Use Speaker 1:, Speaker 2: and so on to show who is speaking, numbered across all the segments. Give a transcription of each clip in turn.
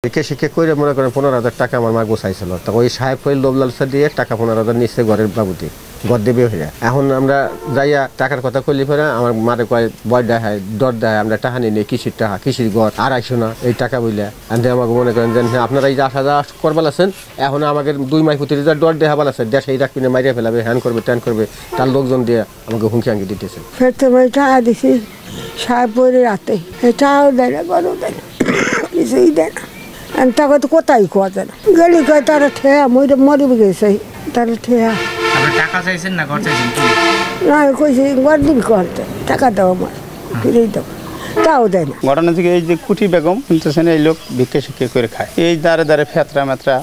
Speaker 1: শিক্ষা করে মনে করেন 15,000 টাকা আমার মা গোছাইছিল, তো ওই সাহেব হয়ে লোভ লালসা দিয়ে টাকা 15,000 নিচ্ছে ঘরের বাবুতে, ঘর দেবে হয়ে। এখন আমরা যাইয়া টাকার কথা কইলে পরে আমার মারে কয় বয় দেখায়, ডর দেয়, আমরা টাকা নিয়ে কিসির টাকা, কিসির ঘর, 250 না এই টাকা বইলে আমাকে মনে করেন যে আপনারা এই যে আসা যাওয়া করবার আছেন, এখন আমাকে 2 মাস প্রতি ডর দেখা বলা আছে, দেশে এই রাখবি না, মারিয়া ফেলাবে, হ্যান করবে, ট্যান করবে, তার লোকজন দিয়ে আমাকে হুমকি আঙ্কি দিতেছে।
Speaker 2: টাকা দিছি সাহেব পরে রাতে, এটাও দেয় না, গরু দেয় না, কিছুই দেয় না। টাকা তো কোথায় কোয়া যায় না, গেলি কয় তারা ঠেয়া মরে গেছে, তারা ঠেয়া।
Speaker 3: টাকা চাইছেন না ঘর চাইছেন?
Speaker 2: না কইছি ঘর দিন করতে, টাকা দাও আমার, ফিরেই দাও, তাও দেয় না।
Speaker 4: ঘটনা থেকে এই যে কুটি বেগম শুনতেছেন, এই লোক ভিক্ষা শিক্ষা করে খায়, এই দাঁড়ে দাঁড়ে ফেতরা মেতরা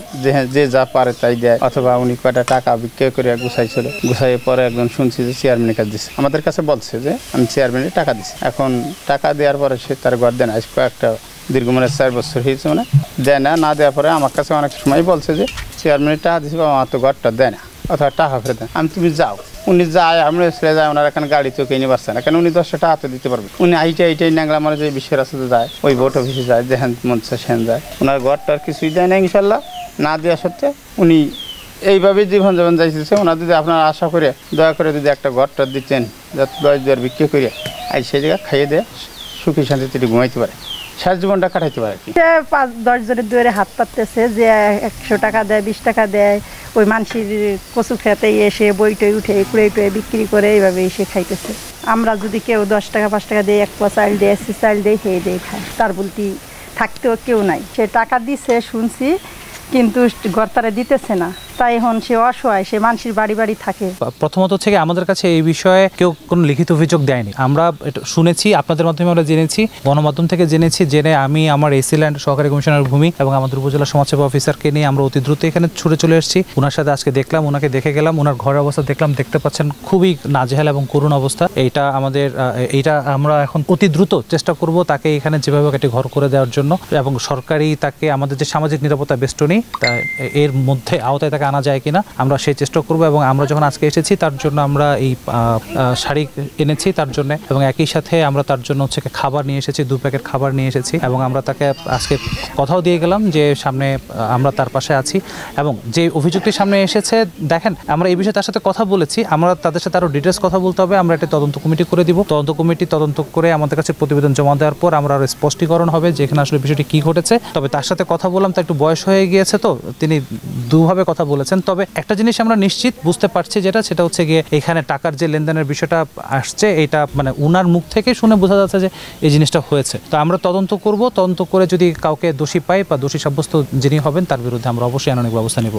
Speaker 4: যে যা পারে তাই দেয়, অথবা উনি কয়টা টাকা ভিক্ষা করে গুছাইছিল, গুছাইয়ে পরে একজন শুনছি যে চেয়ারম্যানের কাছে দিচ্ছে, আমাদের কাছে বলছে যে আমি চেয়ারম্যানের টাকা দিচ্ছি। এখন টাকা দেওয়ার পরে সে তার ঘর দেয় না, কয়েকটা দীর্ঘ মানে 4 বছর হয়েছে, মানে দেয় না। না দেওয়ার পরে আমার কাছে অনেক সময় বলছে যে চেয়ারম্যানের টাকা দিচ্ছি, আমার তো ঘরটা দেয় না, অথবা টাকা ফেরত দেয়। আমি তুমি যাও, উনি যায়, আমরা ছেড়ে যায়, ওনার এখানে গাড়ি তো কিনে পারছে না, কেন উনি 10টা টাকা তো দিতে পারবে। উনি এইটাই ন্যাংলা মানে যে বিশ্বের রাস্তাতে যায়, ওই ভোট অফিসে যায়, যেখান মন সেন যায়, ওনার ঘরটার কিছুই দেয় না। ইনশাল্লাহ না দেওয়া সত্ত্বে উনি এইভাবে জীবনযাপন যাইতেছে। ওনার যদি আপনারা আশা করে দয়া করে যদি একটা ঘরটা দিচ্ছেন, যাতে 10 দুয়ার বিক্রি করে এই সেই জায়গায় খাইয়ে দেয়, সুখী শান্তিতে ঘুমাইতে পারে, শেষ জীবনটা কাটাইতে পারে।
Speaker 5: 5-10 জনের দুয়ারে হাত পাততেছে যে 100 টাকা দেয়, 20 টাকা দেয়, ওই মানুষের কচু খেতে এসে বইটই উঠে কুড়ে বিক্রি করে এইভাবে এসে খাইতেছে। আমরা যদি কেউ 10 টাকা 5 টাকা দিয়ে 1 পোয়া চাল দিয়ে চাল দিয়ে খেয়ে দিয়ে খায়, তার বলতে থাকতেও কেউ নাই। সে টাকা দিছে শুনছি, কিন্তু ঘর তারা দিতেছে না, তাই এখন সে অসহায়, সে মানুষের বাড়ি থাকে।
Speaker 6: প্রথমত হচ্ছে আমাদের কাছে এই বিষয়ে কেউ কোনো লিখিত অভিযোগ দেয়নি, আমরা শুনেছি, আপনাদের মাধ্যমে আমরা জেনেছি, গণমাধ্যম থেকে জেনে আমি আমার এসি ল্যান্ড সহকারী কমিশনার ভূমি এবং আমাদের উপজেলা সমাজসেবা অফিসারকে নিয়ে আমরা অতি দ্রুত এখানে ছুটে চলে এসেছি। ওনার সাথে আজকে দেখলাম, ওনাকে দেখে গেলাম, ওনার ঘরের অবস্থা দেখলাম, দেখতে পাচ্ছেন খুবই নাজেহাল এবং করুণ অবস্থা। এইটা আমরা এখন অতি দ্রুত চেষ্টা করব তাকে এখানে যেভাবে একটি ঘর করে দেওয়ার জন্য, এবং সরকারি তাকে আমাদের যে সামাজিক নিরাপত্তা বেষ্টনী এর মধ্যে আওতায় তাকে আনা যায় কিনা আমরা সেই চেষ্টা করব। এবং আমরা যখন আজকে এসেছি তার জন্য আমরা এই শাড়ি এনেছি তার জন্য, এবং একই সাথে আমরা তার জন্য হচ্ছে খাবার নিয়ে এসেছি, 2 প্যাকেট খাবার নিয়ে এসেছি, এবং আমরা তাকে আজকে কথাও দিয়ে গেলাম যে সামনে আমরা তার পাশে আছি। এবং যে অভিযোগটি সামনে এসেছে, দেখেন আমরা এই বিষয়ে তার সাথে কথা বলেছি, আমরা তাদের সাথে আরও ডিটেলস কথা বলতে হবে। আমরা একটা তদন্ত কমিটি করে দিব, তদন্ত কমিটি তদন্ত করে আমাদের কাছে প্রতিবেদন জমা দেওয়ার পর আমরা আরও স্পষ্টীকরণ হবে যে এখানে আসলে বিষয়টি কী ঘটেছে। তবে তার সাথে কথা বললাম, তার একটু বয়স হয়ে গিয়েছে, তো তিনি দুভাবে কথা বলেছেন। তবে একটা জিনিস আমরা নিশ্চিত বুঝতে পারছি, সেটা হচ্ছে গিয়ে এখানে টাকার যে লেনদেনের বিষয়টা আসছে, এটা মানে উনার মুখ থেকে শুনে বোঝা যাচ্ছে যে এই জিনিসটা হয়েছে। তো আমরা তদন্ত করব, তদন্ত করে যদি কাউকে দোষী পাই বা দোষী সাব্যস্ত যিনি হবেন তার বিরুদ্ধে আমরা অবশ্যই আইনানুগ ব্যবস্থা নেব।